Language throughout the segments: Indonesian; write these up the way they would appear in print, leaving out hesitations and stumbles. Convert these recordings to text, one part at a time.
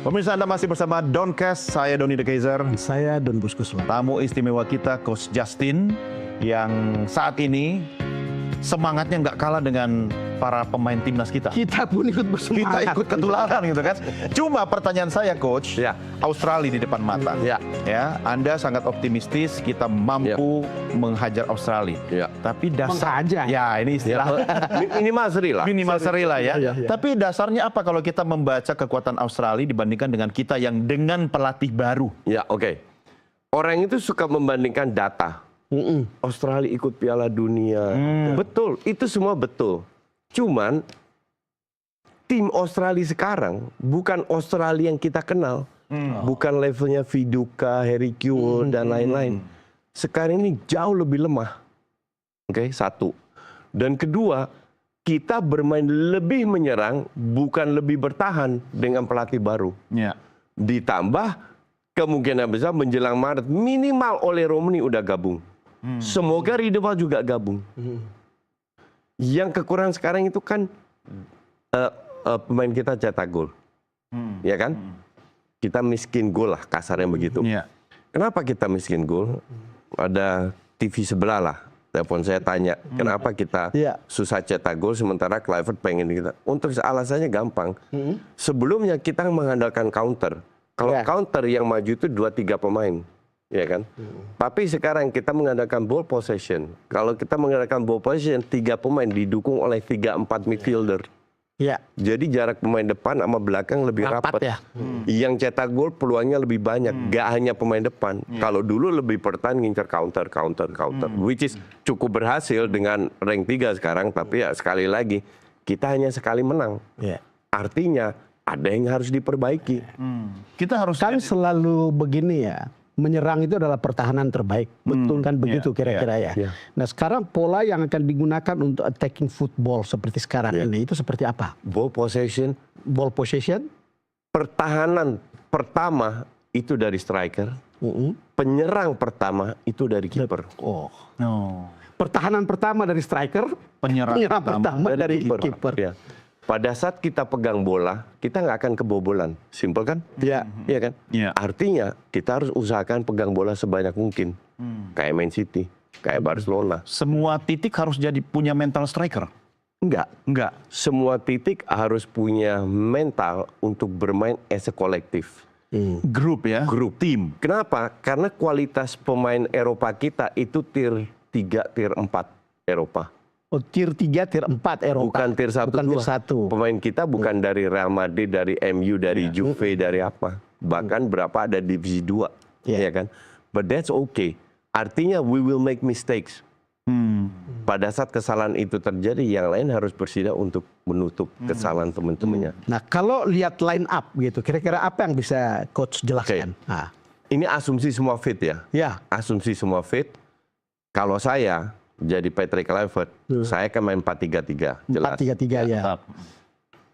Pemirsa, Anda masih bersama Doncast, saya Doni The Kaiser. Saya Don Bosco Sulam. Tamu istimewa kita, Coach Justin, yang saat ini semangatnya nggak kalah dengan para pemain timnas kita. Kita pun ikut bersemangat. Kita ikut ketularan gitu kan. Cuma pertanyaan saya, Coach, Ya. Australia di depan mata. Ya. Ya, Anda sangat optimistis kita mampu mengajar Australia. Ya. Tapi dasar, Menghajar. ya ini istilah Minimal seri lah. minimal seri lah ya. Ya, ya. Tapi dasarnya apa kalau kita membaca kekuatan Australia dibandingkan dengan kita yang dengan pelatih baru? Ya, oke. Orang itu suka membandingkan data. Australia ikut Piala Dunia. Betul, itu semua betul. Cuman tim Australia sekarang bukan Australia yang kita kenal. Bukan levelnya Viduka, Harry Kewell, dan lain-lain. Sekarang ini jauh lebih lemah. Oke, satu. Dan kedua, kita bermain lebih menyerang, bukan lebih bertahan dengan pelatih baru. Ya. Ditambah kemungkinan besar menjelang Maret minimal oleh Romani udah gabung. Semoga Riedewald juga gabung. Yang kekurangan sekarang itu kan pemain kita cetak gol, ya kan? Kita miskin gol lah, kasarnya begitu. Ya. Kenapa kita miskin gol? Ada TV sebelah lah. Telepon saya tanya, kenapa kita Iya. susah cetak gol sementara Kluivert pengen kita. Untuk alasannya gampang. Sebelumnya kita mengandalkan counter. Kalau Ya. counter yang maju itu 2-3 pemain, ya kan? Tapi sekarang kita mengandalkan ball possession. Kalau kita mengandalkan ball possession, 3 pemain didukung oleh 3-4 midfielder. Ya. Jadi jarak pemain depan sama belakang lebih Rapat rapat. ya. Yang cetak gol peluangnya lebih banyak, gak hanya pemain depan. Kalau dulu lebih pertahan ngincer counter, which is cukup berhasil dengan rank 3 sekarang. Tapi ya sekali lagi kita hanya sekali menang. Ya. Artinya ada yang harus diperbaiki. Kita harus Kan selalu begini ya. Menyerang itu adalah pertahanan terbaik. Betul kan begitu kira-kira ya. ya. Nah sekarang pola yang akan digunakan untuk attacking football seperti sekarang ini itu seperti apa? Ball possession, Ball possession? pertahanan pertama itu dari striker, penyerang pertama itu dari kiper. Oh. No. Pertahanan pertama dari striker, Penyerang pertama dari kiper. Ya. Pada saat kita pegang bola, kita nggak akan kebobolan. Simpel kan? Ya. Iya kan? Iya. Artinya kita harus usahakan pegang bola sebanyak mungkin. Kayak Man City, kayak Barcelona. Semua titik harus jadi punya mental striker. Enggak. Semua titik harus punya mental untuk bermain as a kolektif. Grup ya. Grup. Tim. Kenapa? Karena kualitas pemain Eropa kita itu tier 3, tier 4 Eropa. Oh, tier 3, tier 4 Eropa. Bukan tier 1, Bukan tier 1. Pemain kita bukan dari Real Madrid, dari MU, dari Juve, dari apa. Bahkan berapa ada divisi 2. Ya kan? But that's okay. Artinya we will make mistakes. Pada saat kesalahan itu terjadi, yang lain harus bersiap untuk menutup kesalahan teman-temannya. Nah kalau lihat line up gitu, kira-kira apa yang bisa coach jelaskan? Nah, Ini asumsi semua fit ya. ya. Asumsi semua fit. Kalau saya jadi Patrick Kluivert, saya akan main 4-3-3. Jelas. 4-3-3 ya. Tetap.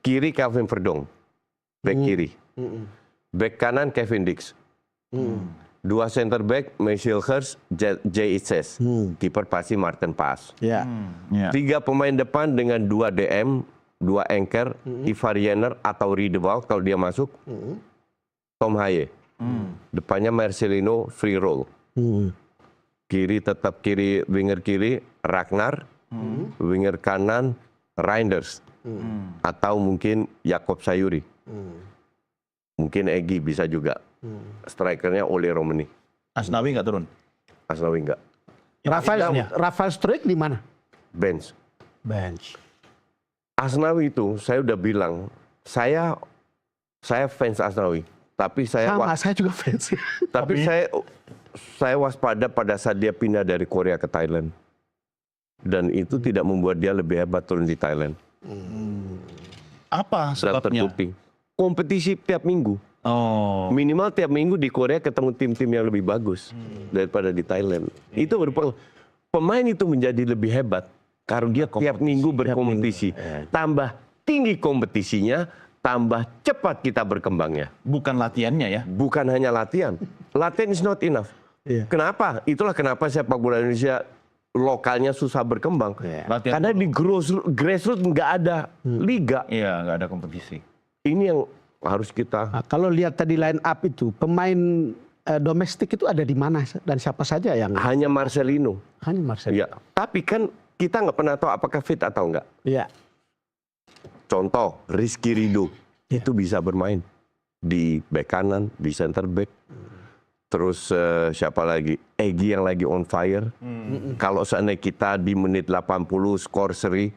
Kiri Calvin Verdong, back kiri. Back kanan Kevin Dix. 2 center back Michael Hurst, Jay Itzes. Kiper pasti Martin Paes. Ya. Ya. 3 pemain depan dengan 2 DM, 2 anchor, Ivar Jenner atau Riedewald kalau dia masuk. Tom Haye. Depannya Marcelino free roll. Kiri tetap kiri, winger kiri Ragnar, winger kanan Reinders, atau mungkin Jakob Sayuri, mungkin Egy bisa juga. Strikernya Ole Romani. Asnawi nggak turun. Asnawi enggak. Rafael Struijk di mana? Bench. Bench. Asnawi itu saya udah bilang, saya fans Asnawi, tapi saya juga fans. tapi saya waspada pada saat dia pindah dari Korea ke Thailand. Dan itu tidak membuat dia lebih hebat turun di Thailand. Apa Dan sebabnya? terbukti. Kompetisi tiap minggu. Oh. Minimal tiap minggu di Korea ketemu tim-tim yang lebih bagus daripada di Thailand. Itu berpengaruh. Pemain itu menjadi lebih hebat karena dia tiap minggu berkompetisi. Tambah tinggi kompetisinya, tambah cepat kita berkembangnya. Bukan latihannya ya. Bukan hanya latihan. Latihan is not enough. Kenapa? Itulah kenapa sepak bola Indonesia lokalnya susah berkembang. Latihan Karena di grassroots nggak ada liga. Iya, nggak ada kompetisi. Ini yang harus kita. Nah, kalau lihat tadi line up itu, pemain domestik itu ada di mana dan siapa saja yang Hanya Marcelino. hanya Marcelo. Ya, tapi kan kita nggak pernah tahu apakah fit atau enggak. Iya. Contoh, Rizky Ridho itu bisa bermain di bek kanan, di center back. Terus siapa lagi? Egy yang lagi on fire. Kalau seandainya kita di menit 80 skor seri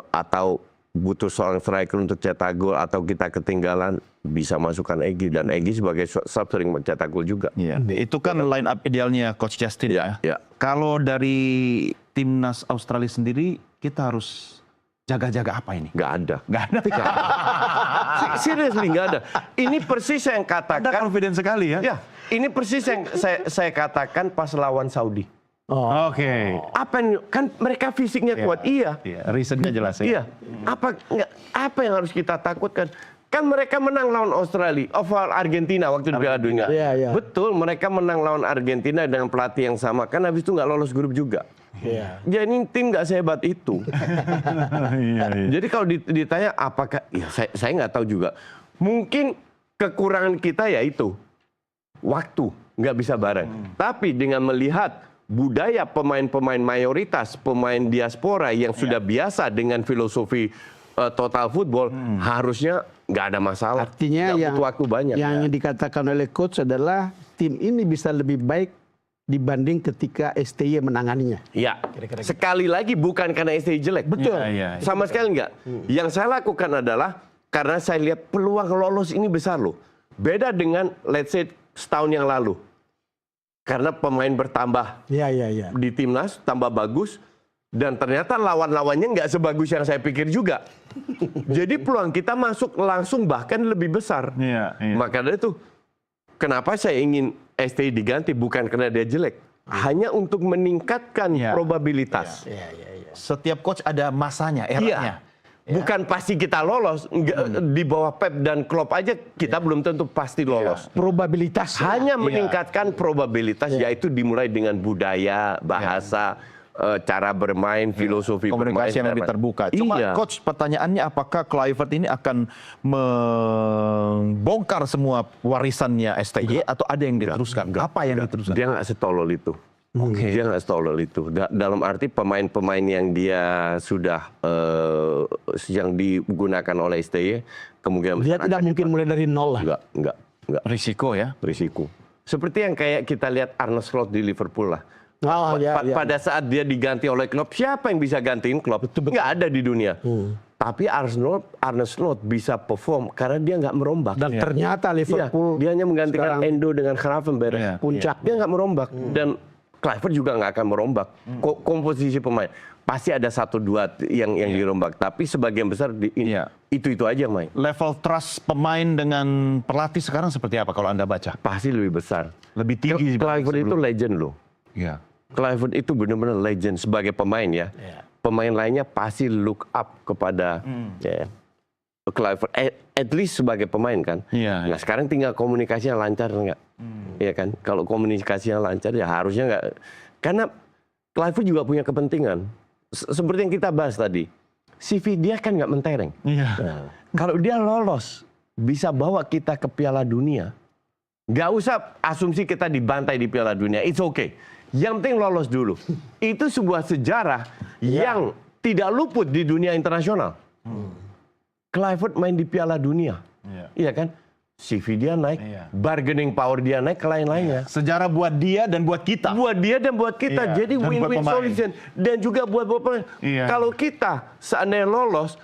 atau butuh seorang striker untuk cetak gol atau kita ketinggalan, bisa masukkan Egy, dan Egy sebagai sub sering mencetak gol juga. Iya. Itu kan line up idealnya Coach Justin ya. Ya. Kalau dari timnas Australia sendiri, kita harus jaga-jaga apa ini? Nggak ada. Nggak ada. Seriously nggak ada. Ini persis yang Anda katakan. confident sekali ya? Ya, ini persis yang saya katakan pas lawan Saudi. Oh. Oke. Apa yang kan mereka fisiknya kuat, iya. Iya, reasonnya jelas ya. Iya. Apa yang harus kita takutkan? Kan mereka menang lawan Australia, Argentina waktu di Piala Dunia. Iya, iya. Betul, mereka menang lawan Argentina dengan pelatih yang sama. Kan habis itu nggak lolos grup juga. Iya. Jadi tim nggak sehebat itu. Iya, iya. Jadi kalau ditanya apakah, ya saya nggak tahu juga. Mungkin kekurangan kita ya itu waktu, nggak bisa bareng. Tapi dengan melihat budaya pemain-pemain mayoritas, pemain diaspora yang sudah biasa dengan filosofi total football, harusnya nggak ada masalah. Artinya Nggak yang butuh waktu banyak. yang dikatakan oleh coach adalah tim ini bisa lebih baik dibanding ketika STY menanganinya. Ya, sekali lagi bukan karena STY jelek. Betul. Iya, iya. Sama sekali enggak. Yang saya lakukan adalah karena saya lihat peluang lolos ini besar loh. Beda dengan let's say setahun yang lalu. Karena pemain bertambah Iya, iya, iya. di timnas, tambah bagus. Dan ternyata lawan-lawannya nggak sebagus yang saya pikir juga. Jadi peluang kita masuk langsung bahkan lebih besar. Iya, iya. Maka dari itu, kenapa saya ingin STI diganti bukan karena dia jelek. Hanya untuk meningkatkan Iya. probabilitas. Iya, iya, iya. Setiap coach ada masanya, eranya. Bukan pasti kita lolos. Di bawah Pep dan Klopp aja kita belum tentu pasti lolos. Probabilitas. Hanya meningkatkan probabilitas, yaitu dimulai dengan budaya, bahasa, cara bermain, filosofi Komunikasi yang bermain. lebih terbuka. Cuma Iya. coach, pertanyaannya apakah Kluivert ini akan membongkar semua warisannya STY atau ada yang diteruskan? Apa yang diteruskan? Dia nggak setolol itu. Dia nggak setolol itu. Dalam arti pemain-pemain yang dia sudah yang digunakan oleh STY kemungkinan Dia tidak mungkin mulai dari nol lah. enggak Risiko ya. risiko. Seperti yang kayak kita lihat Arne Slot di Liverpool lah. Oh, ya, ya. Pada saat dia diganti oleh Klopp, siapa yang bisa gantiin Klopp? Nggak ada di dunia. Tapi Arne Slot bisa perform karena dia nggak merombak. Dan ternyata Iya, Liverpool dia hanya menggantikan sekarang Endo dengan Gravenberch. Iya. puncak. Dia nggak merombak. Dan Kluivert juga nggak akan merombak. Komposisi pemain pasti ada 1-2 yang dirombak. Tapi sebagian besar Iya. itu aja main. Level trust pemain dengan pelatih sekarang seperti apa kalau Anda baca? Pasti lebih besar. Lebih tinggi. Kluivert itu legend loh. Iya. Kluivert itu benar-benar legend sebagai pemain ya. Pemain lainnya pasti look up kepada ya, Kluivert. At least sebagai pemain kan. Iya, Nah sekarang tinggal komunikasinya lancar nggak? Iya kan. Kalau komunikasinya lancar ya harusnya nggak. Karena Kluivert juga punya kepentingan. Seperti yang kita bahas tadi. CV dia kan nggak mentereng. Iya. Kalau dia lolos bisa bawa kita ke Piala Dunia. Nggak usah asumsi kita dibantai di Piala Dunia. It's okay. Yang penting lolos dulu. Itu sebuah sejarah yang tidak luput di dunia internasional. Kluivert main di Piala Dunia. Iya kan? CV dia naik, Iya. bargaining power dia naik ke lain-lainnya. Sejarah buat dia dan buat kita. Buat dia dan buat kita. Iya, Jadi dan buat win-win pemain. solution. Dan juga buat pemain. Iya. Kalau kita seandainya lolos,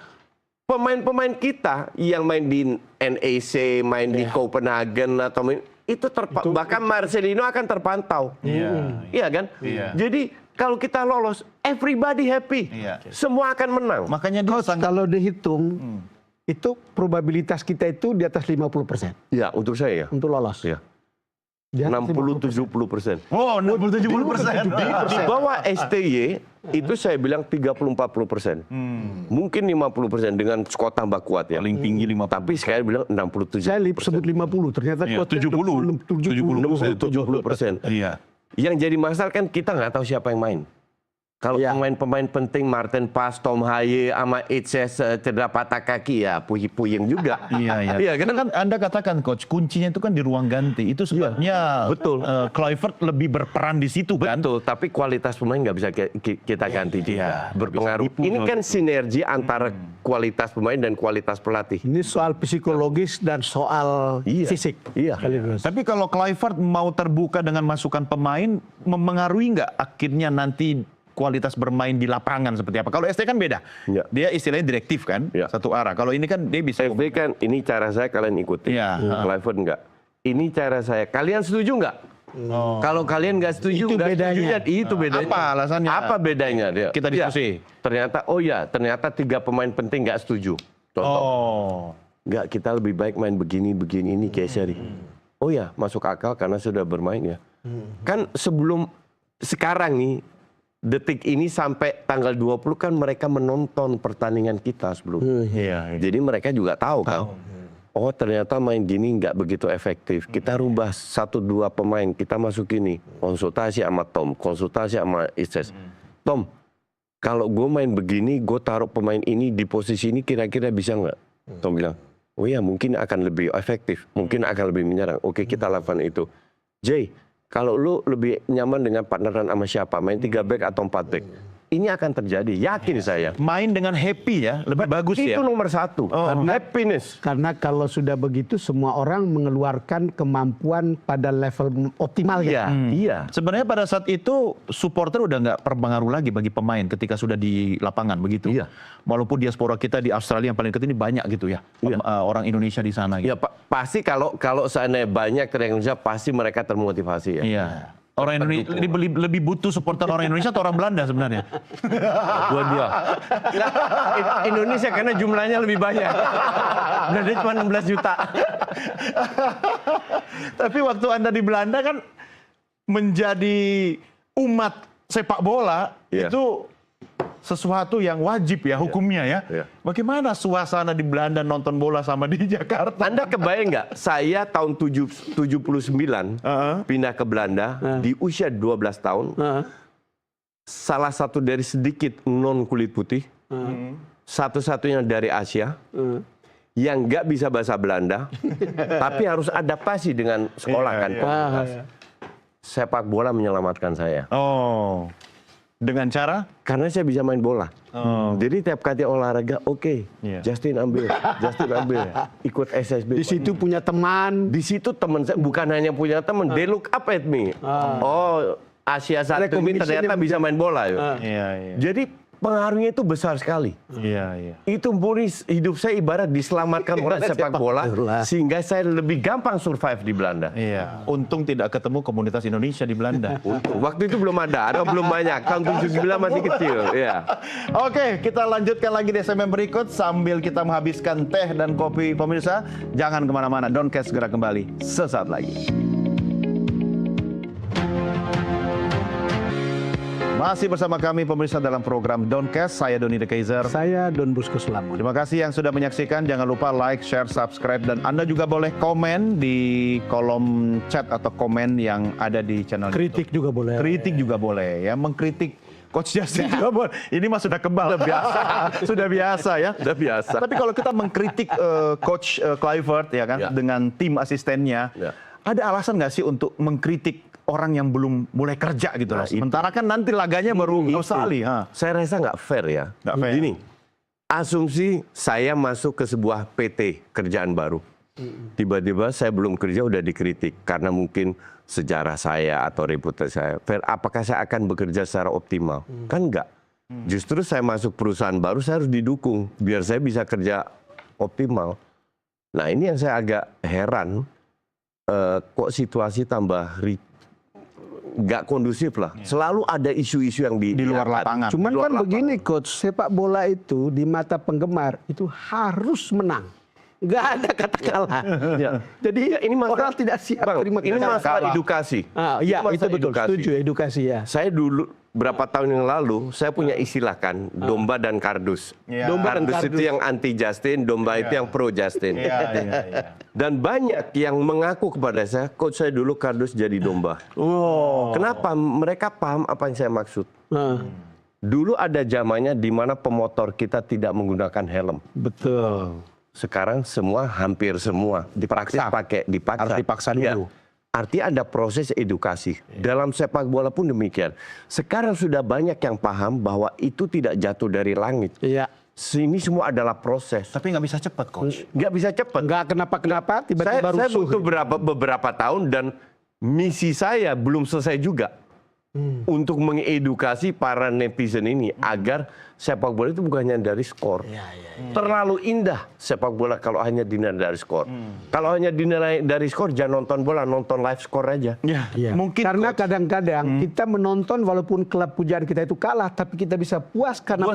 pemain-pemain kita yang main di NEC, main di Copenhagen, atau itu bahkan Marcelino akan terpantau. Iya kan? Iya. Jadi kalau kita lolos, everybody happy. Iya. Semua akan menang. Makanya dia Coach, kalau dihitung, itu probabilitas kita itu di atas 50% Ya, untuk saya ya. untuk lolos. Ya. Di atas 60-70%. Oh, 70%. Di bawah STY itu saya bilang 30-40%. Mungkin 50% dengan skor tambah kuat ya. Paling tinggi 50. Tapi saya bilang 67. Saya sebut 50, ternyata Iya, coachnya 70. 70. 70%. Iya. Yang jadi masalah kan kita nggak tahu siapa yang main. Kalau Ya. pemain-pemain penting Martin Paes, Tom Haye, sama Itses cedera patah kaki ya puyeng juga. Iya, iya. Iya, Kan Anda katakan coach, kuncinya itu kan di ruang ganti. Itu sebabnya betul. Kluivert lebih berperan di situ kan. Betul, tapi kualitas pemain nggak bisa kita ganti juga. Iya, Berpengaruh. bisa dipu, Ini kan sinergi antara kualitas pemain dan kualitas pelatih. Ini soal psikologis dan soal fisik. Iya. Sekaligus. Tapi kalau Kluivert mau terbuka dengan masukan pemain, mempengaruhi nggak akhirnya nanti kualitas bermain di lapangan seperti apa? Kalau ST kan beda. Ya. Dia istilahnya direktif kan, Ya. satu arah. Kalau ini kan dia bisa. FB kan ini cara saya kalian ikuti. Iya. Kluivert enggak. Ini cara saya. Kalian setuju nggak? Kalau kalian nggak setuju, Itu nggak bedanya. setuju, ya, itu bedanya. Apa alasannya? Apa bedanya dia? Kita diskusi. Ya, ternyata 3 pemain penting nggak setuju. Contoh. Oh. Nggak, kita lebih baik main begini ini Kesari. Oh ya, masuk akal karena sudah bermain ya. Kan sebelum sekarang nih, detik ini sampai tanggal 20 kan mereka menonton pertandingan kita sebelum. Iya. Jadi mereka juga tahu kan. Oh ternyata main gini nggak begitu efektif. Kita rubah 1-2 pemain, kita masuk ini. Konsultasi sama Tom, konsultasi sama Itses. Tom, kalau gue main begini, gue taruh pemain ini di posisi ini kira-kira bisa nggak? Tom bilang, oh ya mungkin akan lebih efektif, mungkin akan lebih menyerang. Oke kita lakukan itu. Jay, kalau lu lebih nyaman dengan partneran sama siapa? Main 3 back atau 4 back? Ini akan terjadi, yakin saya. Main dengan happy ya, lebih bagus ya. Itu nomor 1, happiness. Karena kalau sudah begitu semua orang mengeluarkan kemampuan pada level optimal Iya, ya. iya. Sebenarnya pada saat itu supporter udah nggak berpengaruh lagi bagi pemain ketika sudah di lapangan begitu. Iya. Walaupun diaspora kita di Australia yang paling dekat ini banyak gitu ya, Iya. orang Indonesia di sana. Gitu. Ya pasti kalau seandainya banyak dari Indonesia pasti mereka termotivasi ya. Iya. Orang Indonesia lebih butuh supporter orang Indonesia atau orang Belanda sebenarnya? Dua-dua. Nah, Indonesia karena jumlahnya lebih banyak. Belanda cuma 16 juta. Tapi waktu Anda di Belanda kan menjadi umat sepak bola Iya. itu sesuatu yang wajib ya hukumnya ya. Iya. Bagaimana suasana di Belanda nonton bola sama di Jakarta? Anda kebayang nggak? Saya tahun 79 pindah ke Belanda di usia 12 tahun. Salah satu dari sedikit non kulit putih, satu-satunya dari Asia yang nggak bisa bahasa Belanda, tapi harus adaptasi dengan sekolah kan. Komunitas. Sepak bola menyelamatkan saya. Oh, dengan cara? Karena saya bisa main bola. Jadi tiap kali olahraga, oke, Iya. Justin ambil, ikut SSB. Di situ punya teman. Di situ teman saya bukan hanya punya teman, they look up at me. Oh, Asia satu ini ternyata bisa main bola. Iya, iya. Jadi pengaruhnya itu besar sekali. Iya, iya. Itu murni hidup saya ibarat diselamatkan oleh sepak bola, sehingga saya lebih gampang survive di Belanda. Iya. Untung tidak ketemu komunitas Indonesia di Belanda. Waktu itu belum ada belum banyak. Tahun 79 masih kecil. Ya. Oke, kita lanjutkan lagi di segmen berikut sambil kita menghabiskan teh dan kopi pemirsa. Jangan kemana-mana, Doncast segera kembali sesaat lagi. Masih bersama kami pemirsa dalam program Doncast, saya Doni De Kaiser. Saya Don Bosco Sulamun. Terima kasih yang sudah menyaksikan. Jangan lupa like, share, subscribe, dan Anda juga boleh komen di kolom chat atau komen yang ada di channel Kritik juga boleh. Kritik juga boleh ya, mengkritik Coach Justin juga boleh. Ini mah sudah kebal, biasa, sudah biasa ya. Udah biasa. Tapi kalau kita mengkritik Coach Kluivert ya kan, Ya. dengan tim asistennya, Ya. ada alasan nggak sih untuk mengkritik orang yang belum mulai kerja gitu loh? Nah, itu. Sementara kan nanti laganya baru Itu. Australia. Saya rasa nggak fair ya. Nggak fair. Gini, asumsi saya masuk ke sebuah PT kerjaan baru. Tiba-tiba saya belum kerja udah dikritik karena mungkin sejarah saya atau reputasi saya. Fair, apakah saya akan bekerja secara optimal? Kan enggak. Justru saya masuk perusahaan baru saya harus didukung biar saya bisa kerja optimal. Nah ini yang saya agak heran. Kok situasi tambah nggak kondusif lah. Selalu ada isu-isu yang Di luar diangkat. lapangan. Cuman Di luar kan lapangan. begini coach, sepak bola itu di mata penggemar itu harus menang. Nggak ada kata kalah. Ya. Jadi ini masalah- orang tidak siap Bang, terima ini kalah. masalah edukasi. Iya, Ini itu masalah betul. Setuju, edukasi ya. Saya dulu berapa tahun yang lalu saya punya istilah kan domba dan kardus. Iya. Domba dan Kardus itu kardus. yang anti Justin, domba itu yang pro Justin. Iya, iya, iya. Dan banyak yang mengaku kepada saya, coach saya dulu kardus jadi domba. Oh. Kenapa? Mereka paham apa yang saya maksud. Nah. Dulu ada zamannya di mana pemotor kita tidak menggunakan helm. Betul. Sekarang semua, hampir semua Dipaksa. dipaksa. Harus dipaksa Ya. dulu. Artinya ada proses edukasi. Dalam sepak bola pun demikian. Sekarang sudah banyak yang paham bahwa itu tidak jatuh dari langit. Iya. Ini semua adalah proses. Tapi nggak bisa cepat, Coach. Nggak bisa cepat. Enggak kenapa-kenapa Saya, tiba-tiba saya rusuh. butuh beberapa tahun dan misi saya belum selesai juga. Untuk mengedukasi para netizen ini agar sepak bola itu bukan hanya dari skor. Terlalu indah sepak bola kalau hanya dinilai dari skor. Kalau hanya dinilai dari skor, jangan nonton bola, nonton live skor aja. Ya, Iya. mungkin Karena kadang-kadang kita menonton walaupun klub pujaan kita itu kalah, tapi kita bisa puas karena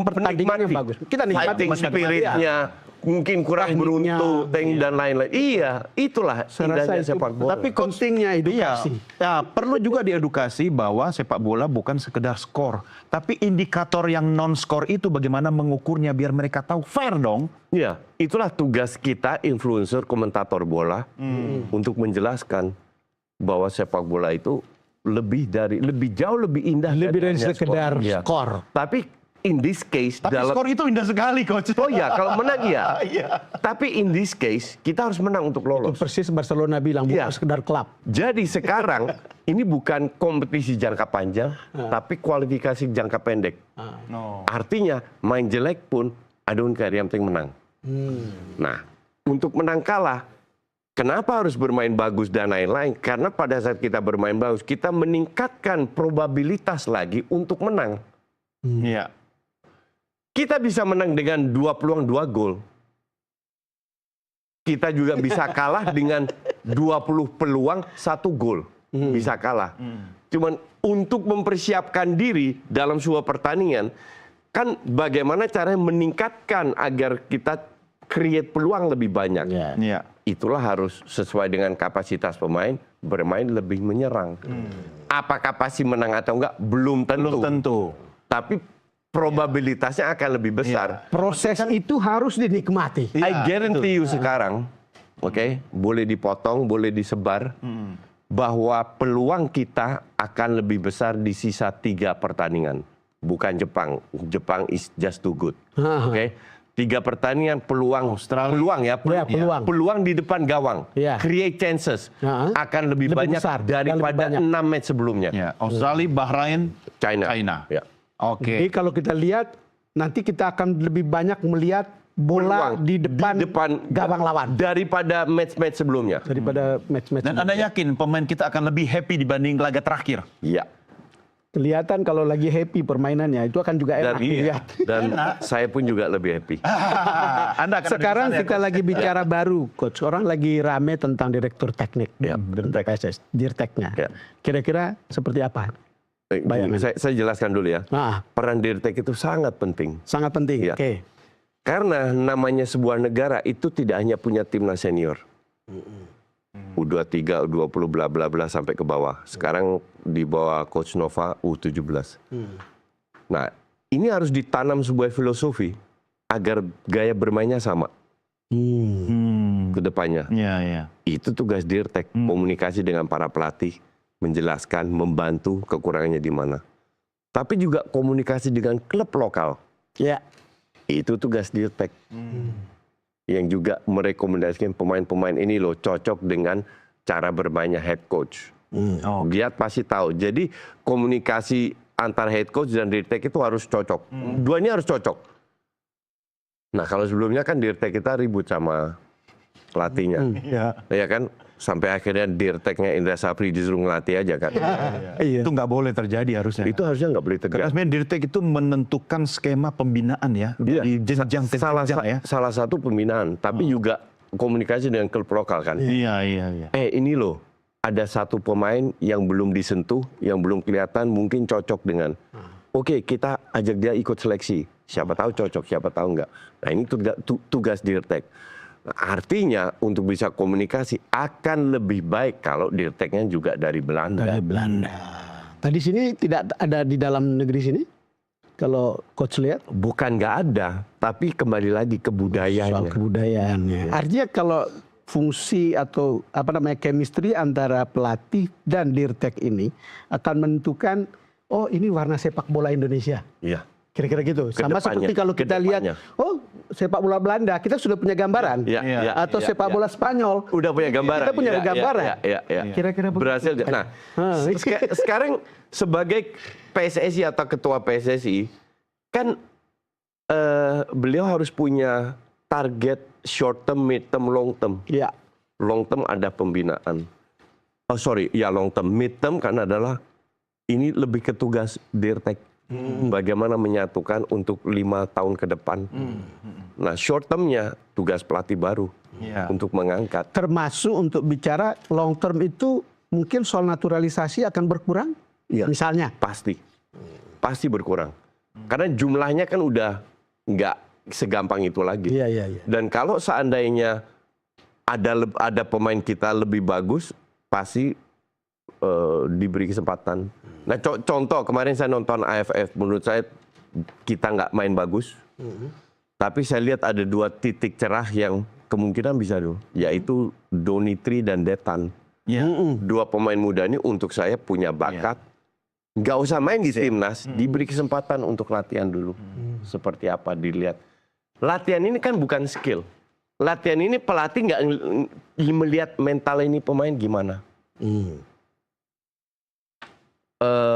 pertandingan yang bagus. Kita nikmati Fighting spiritnya, mungkin kurang beruntung dan lain-lain. Iya, itulah Saya rasa indahnya itu sepak bola. tapi pentingnya edukasi. Ya, perlu juga diedukasi bahwa sepak bola bukan sekedar skor, tapi indikator yang non skor itu bagaimana mengukurnya biar mereka tahu, fair dong. Iya, itulah tugas kita influencer komentator bola untuk menjelaskan bahwa sepak bola itu lebih jauh lebih indah Lebih dari hanya sekedar Iya. skor. Tapi in this case Tapi dalam skor itu indah sekali, Coach. oh ya kalau menang ya. Iya. Tapi in this case kita harus menang untuk Itu lolos. persis Barcelona bilang bukan Iya. sekedar klub. Jadi sekarang ini bukan kompetisi jangka panjang, tapi kualifikasi jangka pendek. No. Artinya main jelek pun I don't care, yang penting menang. Nah, untuk menang kalah, kenapa harus bermain bagus dan lain-lain? Karena pada saat kita bermain bagus, kita meningkatkan probabilitas lagi untuk menang. Iya. Kita bisa menang dengan 2 peluang 2 gol. Kita juga bisa kalah dengan 20 peluang 1 gol. Bisa kalah. Cuman untuk mempersiapkan diri dalam sebuah pertandingan, kan bagaimana caranya meningkatkan agar kita create peluang lebih banyak. Iya. Itulah harus sesuai dengan kapasitas pemain, bermain lebih menyerang. Apakah pasti menang atau enggak? Belum tentu. Belum tentu. Tapi probabilitasnya akan lebih besar. Proses itu harus dinikmati. I guarantee you sekarang, oke, boleh dipotong, boleh disebar, bahwa peluang kita akan lebih besar di sisa 3 pertandingan. Bukan Jepang. Jepang is just too good. Oke. 3 pertandingan peluang peluang ya, Ya, peluang. peluang di depan gawang, Ya. create chances akan lebih Lebih banyak besar, dan lebih daripada banyak. 6 match sebelumnya. Ya, Australia, Bahrain, China. Ya. Oke. Jadi kalau kita lihat, nanti kita akan lebih banyak melihat bola Peluang di depan gawang lawan daripada match-match sebelumnya. daripada match-match. Dan Anda yakin pemain kita akan lebih happy dibanding laga terakhir? Iya. Kelihatan kalau lagi happy permainannya, itu akan juga enak dilihat. Dan saya pun juga lebih happy. Anda akan Sekarang ada di sana, kita ya, lagi bicara baru, Coach. Orang lagi rame tentang direktur teknik, Dirtek. PSS, dirteknya. Ya. Kira-kira seperti apa? Bayangan. Saya jelaskan dulu ya. Nah, Peran Dirtek itu sangat penting. sangat penting. Ya. Oke. Karena namanya sebuah negara itu tidak hanya punya timnas senior. U23, U20, bla bla bla sampai ke bawah. Sekarang di bawah Coach Nova U17. Nah, ini harus ditanam sebuah filosofi agar gaya bermainnya sama ke depannya. Iya, iya. Itu tugas Dirtek, komunikasi dengan para pelatih, menjelaskan, membantu kekurangannya di mana. Tapi juga komunikasi dengan klub lokal. Ya. Itu tugas Dirtek. Yang juga merekomendasikan pemain-pemain ini loh cocok dengan cara bermainnya head coach. Oh. Dia pasti tahu. Jadi komunikasi antara head coach dan Dirtek itu harus cocok. Duanya harus cocok. Nah kalau sebelumnya kan Dirtek kita ribut sama pelatihnya. Iya. Ya kan? Sampai akhirnya Dirteknya Indra Sapri disuruh ngelatih aja kan. Iya. Itu nggak boleh terjadi harusnya. Itu harusnya nggak boleh Karena tegas. sebenarnya Dirtek itu menentukan skema pembinaan ya. Iya. Di jenjang ya. Salah satu pembinaan, tapi juga komunikasi dengan klub lokal kan. Iya, iya, iya. Ini loh, ada satu pemain yang belum disentuh, yang belum kelihatan, mungkin cocok dengan. Oke, kita ajak dia ikut seleksi. Siapa tahu cocok, siapa tahu enggak. Nah ini tugas Dirtek. Nah, artinya untuk bisa komunikasi akan lebih baik kalau Dirteknya juga dari Belanda. Dari Belanda. Tadi sini tidak ada di dalam negeri sini? Kalau Coach lihat? Bukan nggak ada, tapi kembali lagi ke Soal budayanya. kebudayaannya. Artinya kalau fungsi atau apa namanya chemistry antara pelatih dan Dirtek ini akan menentukan oh ini warna sepak bola Indonesia. Iya. Kira-kira gitu. Sama Kedepannya, seperti kalau kita lihat, kedepannya. oh sepak bola Belanda, kita sudah punya gambaran. Iya, iya, Atau iya, sepak iya. bola Spanyol, Udah punya gambaran. kita punya Iya, gambaran. Iya. Kira-kira begitu. Berhasil. Nah, sekarang sebagai PSSI atau ketua PSSI, kan beliau harus punya target short term, mid term, long term. Iya. Long term ada pembinaan. Oh sorry, ya long term. Mid term kan adalah ini lebih ke tugas Dirtek. Bagaimana menyatukan untuk 5 tahun ke depan. Nah short termnya tugas pelatih baru untuk mengangkat. Termasuk untuk bicara long term itu mungkin soal naturalisasi akan berkurang, misalnya. Pasti berkurang. Karena jumlahnya kan udah nggak segampang itu lagi. Iya. Dan kalau seandainya ada pemain kita lebih bagus, pasti diberi kesempatan. Nah contoh kemarin saya nonton AFF, menurut saya kita nggak main bagus, tapi saya lihat ada 2 titik cerah yang kemungkinan bisa dulu, yaitu Donitri dan Detan. 2 pemain muda ini untuk saya punya bakat. Nggak usah main di timnas, diberi kesempatan untuk latihan dulu. Seperti apa dilihat. Latihan ini kan bukan skill. Latihan ini pelatih nggak melihat mental ini pemain gimana.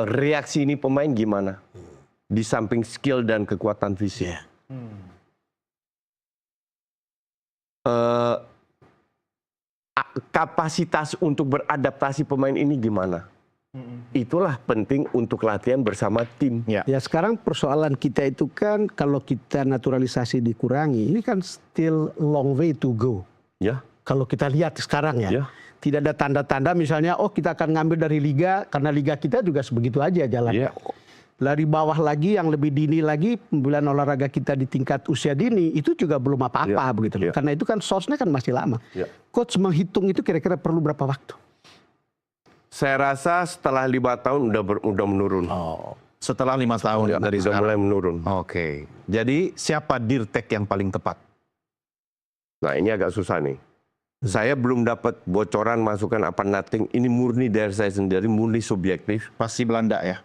Reaksi ini pemain gimana. Di samping skill dan kekuatan fisik. Kapasitas untuk beradaptasi pemain ini gimana. Itulah penting untuk latihan bersama tim. Ya sekarang persoalan kita itu kan kalau kita naturalisasi dikurangi, ini kan still long way to go. Ya. Kalau kita lihat sekarang Ya. tidak ada tanda-tanda misalnya, oh kita akan ngambil dari liga, karena liga kita juga sebegitu aja jalan. Ya. Dari bawah lagi, yang lebih dini lagi, pembelian olahraga kita di tingkat usia dini, itu juga belum apa-apa begitu loh. Ya. Karena itu kan source-nya kan masih lama. Ya. Coach menghitung itu kira-kira perlu berapa waktu? Saya rasa setelah 5 tahun udah menurun. Setelah 5 tahun dari Udah mulai menurun. Oke. Jadi siapa Dirtek yang paling tepat? Nah ini agak susah nih. Saya belum dapat bocoran masukan apa nothing. Ini murni dari saya sendiri, murni subjektif. Pasti Belanda ya.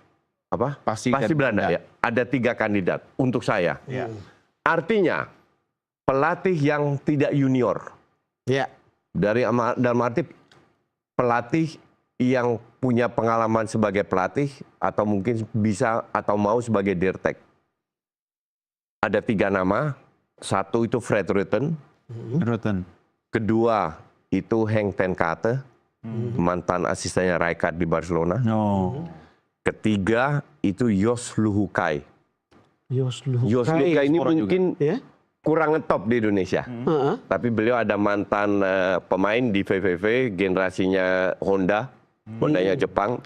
Apa? Pasti Belanda ya. Ada 3 kandidat untuk saya. Ya. Artinya pelatih yang tidak junior. Ya. Dalam arti pelatih yang punya pengalaman sebagai pelatih atau mungkin bisa atau mau sebagai Dirtek. Ada 3 nama. 1 itu Fred Rutten. Kedua itu Henk ten Kate, mantan asistennya Rijkaard di Barcelona. Ketiga itu Jos Luhukay. Jos Luhukay ini mungkin kurang ngetop di Indonesia. Tapi beliau ada mantan pemain di VVV, generasinya Hondanya Jepang.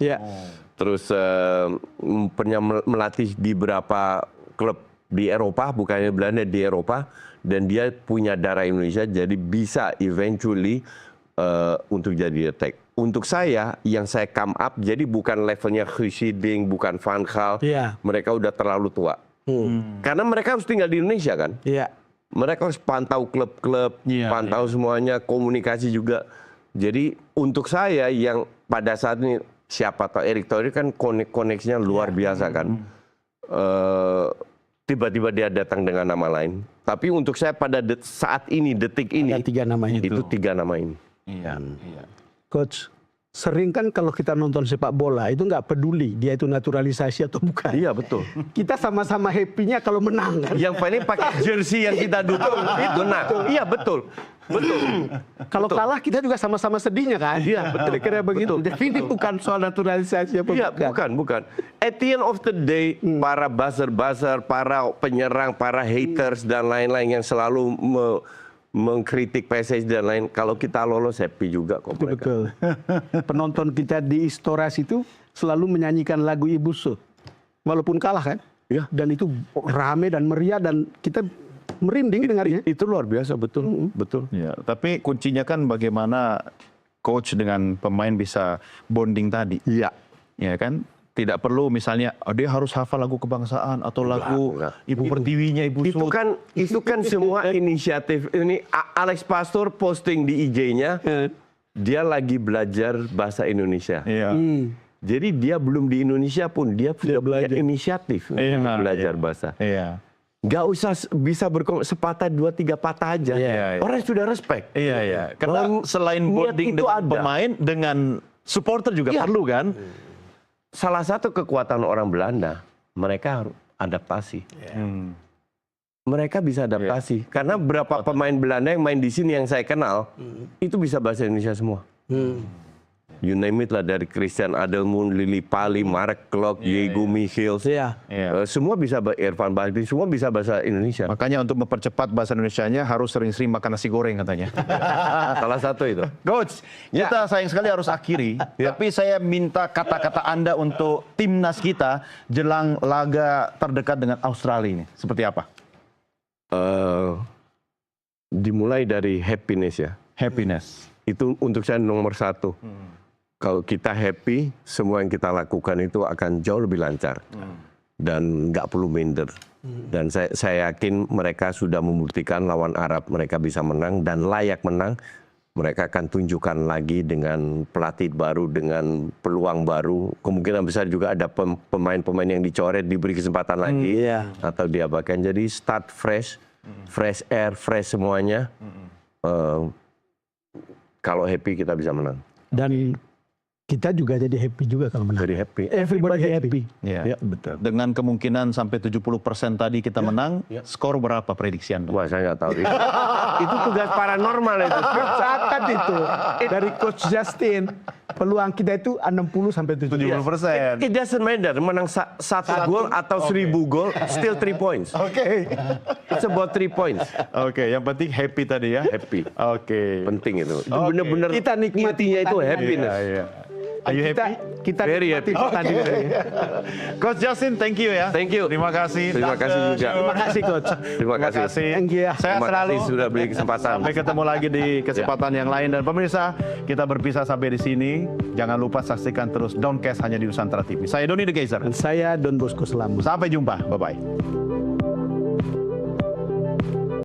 Terus pernah melatih di beberapa klub di Eropa, bukannya Belanda, di Eropa. Dan dia punya darah Indonesia, jadi bisa eventually untuk jadi Dirtek. Untuk saya, yang saya come up, jadi bukan levelnya Guus Hiddink, bukan Van Gaal. Mereka udah terlalu tua. Karena mereka harus tinggal di Indonesia kan. Mereka harus pantau klub-klub, pantau semuanya, komunikasi juga. Jadi untuk saya yang pada saat ini, siapa tahu Erick Thohir kan koneksinya luar biasa kan. Tiba-tiba dia datang dengan nama lain. Tapi untuk saya pada saat ini, detik ini, Ada 3 nama itu 3 nama ini. Coach, sering kan kalau kita nonton sepak bola itu nggak peduli dia itu naturalisasi atau bukan. Iya betul. Kita sama-sama happy-nya kalau menang kan. Yang paling pakai jersey yang kita dukung itu nah. Iya betul. Kalau kalah kita juga sama-sama sedihnya kan. Iya betul. Kira-kira begitu. Jadi ini bukan soal naturalisasi apa Iya bukan. At the end of the day, para buzzer, para penyerang, para haters dan lain-lain yang selalu mengkritik PSSI dan lain, kalau kita lolos happy juga kok mereka. Betul. Penonton kita di Istoras itu selalu menyanyikan lagu Ibu Su. Walaupun kalah kan. Iya. Dan itu rame dan meriah dan kita merinding dengarnya. Itu luar biasa, betul. Betul. Ya, tapi kuncinya kan bagaimana coach dengan pemain bisa bonding tadi. Iya. Ya kan? Tidak perlu misalnya dia harus hafal lagu kebangsaan atau lagu Ibu Pertiwinya Ibu Su. Itu kan semua inisiatif. Ini Alex Pastor posting di IG-nya, dia lagi belajar bahasa Indonesia. Iya. Jadi dia belum di Indonesia pun dia sudah punya inisiatif belajar bahasa. Iya. Nggak usah bisa sepatah 2-3 patah aja. Iya. Orang sudah respect. Iya. Karena selain niat bonding itu dengan ada. pemain, dengan supporter juga perlu kan? Salah satu kekuatan orang Belanda, mereka harus adaptasi. Mereka bisa adaptasi. Karena berapa pemain Belanda yang main di sini yang saya kenal, itu bisa bahasa Indonesia semua. You name it lah, dari Christian Adelmoen, Lili Pali, Mark Klok, Diego Michels. Semua bisa, Irfan Bahdi, semua bisa bahasa Indonesia. Makanya untuk mempercepat bahasa Indonesianya harus sering-sering makan nasi goreng katanya. Salah satu itu. Coach, kita sayang sekali harus akhiri. Tapi saya minta kata-kata Anda untuk timnas kita jelang laga terdekat dengan Australia ini. Seperti apa? Dimulai dari happiness ya. Happiness. Itu untuk saya nomor 1. Kalau kita happy, semua yang kita lakukan itu akan jauh lebih lancar. Dan nggak perlu minder. Dan saya yakin mereka sudah membuktikan lawan Arab mereka bisa menang dan layak menang. Mereka akan tunjukkan lagi dengan pelatih baru, dengan peluang baru. Kemungkinan besar juga ada pemain-pemain yang dicoret, diberi kesempatan lagi. Atau diapakan. Jadi start fresh, fresh air, fresh semuanya. Kalau happy kita bisa menang. Dan kita juga jadi happy juga kalau menang. Jadi happy. Everybody happy. Ya, betul. Dengan kemungkinan sampai 70% tadi kita menang, skor berapa prediksi Anda? Wah, saya nggak tahu. Itu tugas paranormal itu. Catat itu dari Coach Justin. Peluang kita itu 60 sampai 70%. It doesn't matter menang 1 gol atau 1000 gol, still 3 points. Oke. It's about 3 points. Oke, yang penting happy tadi ya. Happy. Oke. Penting itu. Itu benar-benar Kita nikmati intinya itu pertandingan. happiness. Iya. Are you happy? Kita Very nikmati happy. pertandingan. Coach Justin, thank you ya. Thank you. Terima kasih. Terima kasih juga. Terima kasih Coach. Terima kasih. Thank you ya. Saya Terima selalu kasih sudah beri kesempatan. sampai ketemu lagi di kesempatan yang lain. Dan pemirsa, kita berpisah sampai di sini. Jangan lupa saksikan terus Downcast hanya di Nusantara TV. Saya Doni The Geyser. Dan saya Don Bosco Selamat. Sampai jumpa. Bye-bye.